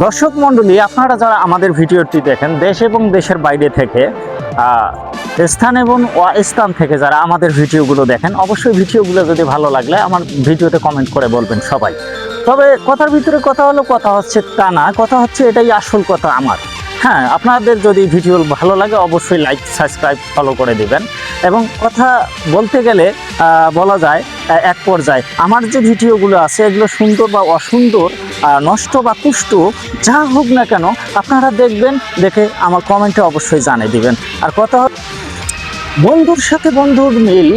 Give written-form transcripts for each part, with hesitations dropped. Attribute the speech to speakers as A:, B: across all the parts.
A: দর্শক মণ্ডলী, আপনারা যারা আমাদের ভিডিওটি দেখেন দেশ এবং দেশের বাইরে থেকে, স্থান এবং অস্থান থেকে যারা আমাদের ভিডিওগুলো দেখেন, অবশ্যই ভিডিওগুলো যদি ভালো লাগলে আমার ভিডিওতে কমেন্ট করে বলবেন সবাই। তবে কথার ভিতরে কথা হচ্ছে তা না, কথা হচ্ছে এটাই আসল কথা আমার। হ্যাঁ, আপনাদের যদি ভিডিও ভালো লাগে অবশ্যই লাইক, সাবস্ক্রাইব, ফলো করে দিবেন। এবং কথা বলতে গেলে বলা যায় এক পর্যায়ে আমার যে ভিডিওগুলো আছে এগুলো সুন্দর বা অসুন্দর, নষ্ট বা পুষ্ট যা হোক না কেন আপনারা দেখবেন, দেখে আমার কমেন্টে অবশ্যই জানিয়ে দিবেন। আর কথা বন্ধুর সাথে বন্ধুর মিল,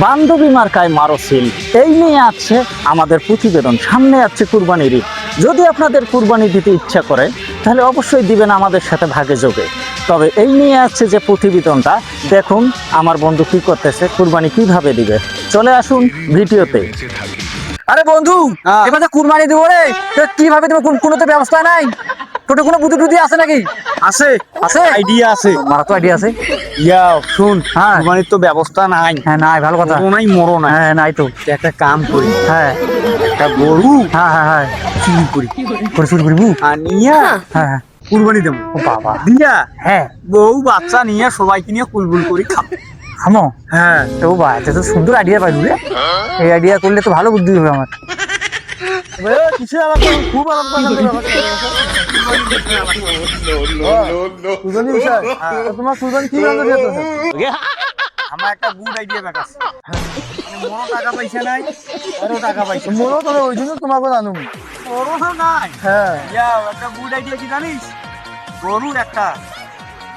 A: বান্ধবী মার্কায় মারসিল, এই নিয়ে আছে আমাদের প্রতিবেদন। সামনে আছে কুরবানির ঈদ। যদি আপনাদের কুরবানি দিতে ইচ্ছা করে তাহলে অবশ্যই দিবেন আমাদের সাথে ভাগে যোগে। তবে এই নিয়ে আছে যে প্রতিবেদনটা, দেখুন আমার বন্ধু কি করতেছে, কুরবানি কিভাবে দিবে। চলে আসুন ভিডিওতে।
B: আরে বন্ধু, এবার তো কুরবানি দেবো রে, তো কিভাবে দেবো? কোনো তো ব্যবস্থা নাই। টোটো কোনো বুদ্ধি টুদ্ধি আছে নাকি?
C: আছে
B: আছে,
C: আইডিয়া আছে।
B: মারা তো আইডিয়া আছে।
C: শুন,
B: হ্যাঁ
C: কুরবানির তো ব্যবস্থা নাই।
B: হ্যাঁ, নাই, ভালো কথা।
C: নাই, মরো নাই।
B: হ্যাঁ, নাই তো।
C: একটা কাম করি,
B: হ্যাঁ
C: একটা গরু
B: হ্যাঁ হ্যাঁ হ্যাঁ,
C: চুরি করি,
B: করে শুরু করবো।
C: আনিয়া
B: হ্যাঁ হ্যাঁ,
C: কুরবানি দেবো।
B: ও বাবা,
C: দিয়া
B: হ্যাঁ
C: বউ বাচ্চা নিয়ে সবাইকে নিয়ে কুলবুল করি খাবো।
B: হামো।
C: হ্যাঁ,
B: তো বা এটা তো সুন্দর আইডিয়া পাইলু রে। এই আইডিয়া করলে তো ভালো বুদ্ধি হবে আমার।
C: কিসে আলাপ করো? খুব আলাপ করো।
B: তোমার কুরবানি কি ভাবে দিতে?
C: আমার একটা গুড আইডিয়া দেখাচ্ছে। মনো টাকা পয়সা নাই, ওরও টাকা পয়সা
B: মনে তো ওই জন্য তোমাকে জানুম।
C: ওরও নাই।
B: হ্যাঁ,
C: একটা গুড আইডিয়া কি জানিস? গরু একটা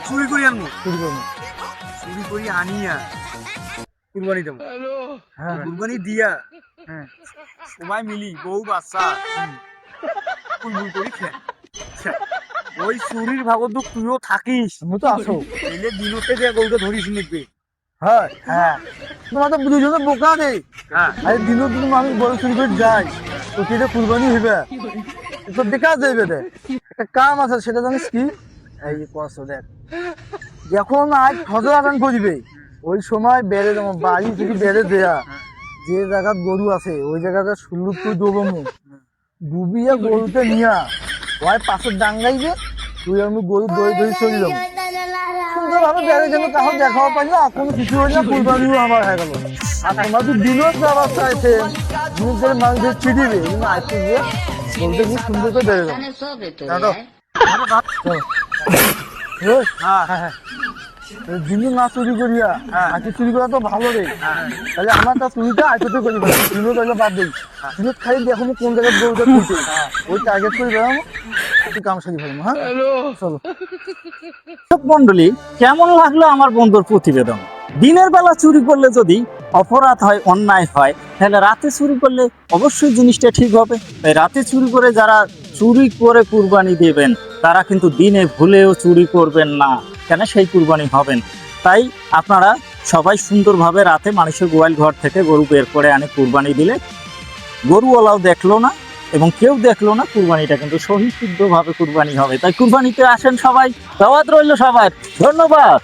C: চুরি করি আনবো,
B: শুরু করবো।
C: চুরি করি আনিয়া কুরবানি দেবো।
B: হ্যাঁ
C: কুরবানি দিয়া
B: হ্যাঁ,
C: সবাই মিলি বউ বাচ্চা কুলবুল করি খেয়ে। ওই চুরির ভাগত তো তুইও থাকিস,
B: আমি তো আসো।
C: এলে দিনতে যে গরুটা ধরিস নিবি।
B: হ্যাঁ হ্যাঁ, তোমার তো দুজনে বোকা নেই।
C: হ্যাঁ,
B: আরে দিনও দিন মানুষ বড় চুরি করে যায়, তো সেটা কুরবানি হইবে তো দেখা যাইবে। দে একটা কাম আছে, সেটা জানিস কি? এই কষ্ট দেখ, যখন আজ ফজর আদান করিবে ওই সময় বেড়ে যেমন বাড়ি থেকে বেড়ে দেয়া যে জায়গার গরু আছে ওই জায়গাটা সুলুক তুই ডুবমু ডুবিয়ে গরুতে নিয়া ওই পাশের ডাঙ্গাইবে, তুই আমি গরু দই দই চলে যাবো সুন্দরভাবে বেড়ে যেন কাহো দেখাও পাই না, কোনো কিছু হই না, কুরবানিও আমার হয়ে গেল। আর তোমার তো দিনও যাওয়ার চাইছে নিজের মানুষের চিঠিবে কিন্তু আজকে গিয়ে বলতে গিয়ে সুন্দর করে বেড়ে যাবো। হ্যাঁ হ্যাঁ, দিনও না চুরি করিয়া আজকে চুরি করা তো ভালো রে। তাহলে আমার তা চুরিটা আজকে করি দিনও তাহলে বাদ দিই। দিনও খালি দেখো কোন জায়গায় গরুটা তুলছে ওই টার্গেট করে বেড়াবো, একটু কাম সারি ফেলবো। হ্যাঁ চলো।
A: দর্শক মণ্ডলী, কেমন লাগলো আমার বন্ধুর প্রতিবেদন? দিনের বেলা চুরি করলে যদি অপরাধ হয়, অন্যায় হয়, তাহলে রাতে চুরি করলে অবশ্যই জিনিসটা ঠিক হবে। তাই রাতে চুরি করে যারা চুরি করে কুরবানি দেবেন তারা কিন্তু দিনে ভুলেও চুরি করবেন না, কেন সেই কুরবানি হবেন। তাই আপনারা সবাই সুন্দরভাবে রাতে মানুষের গোয়াল ঘর থেকে গরু বের করে আনে কুরবানি দিলে গরুওয়ালাও দেখলো না এবং কেউ দেখলো না, কুরবানিটা কিন্তু সহি শুদ্ধভাবে কুরবানি হবে। তাই কুরবানিতে আসেন সবাই, দাওয়াত রইল সবার। ধন্যবাদ।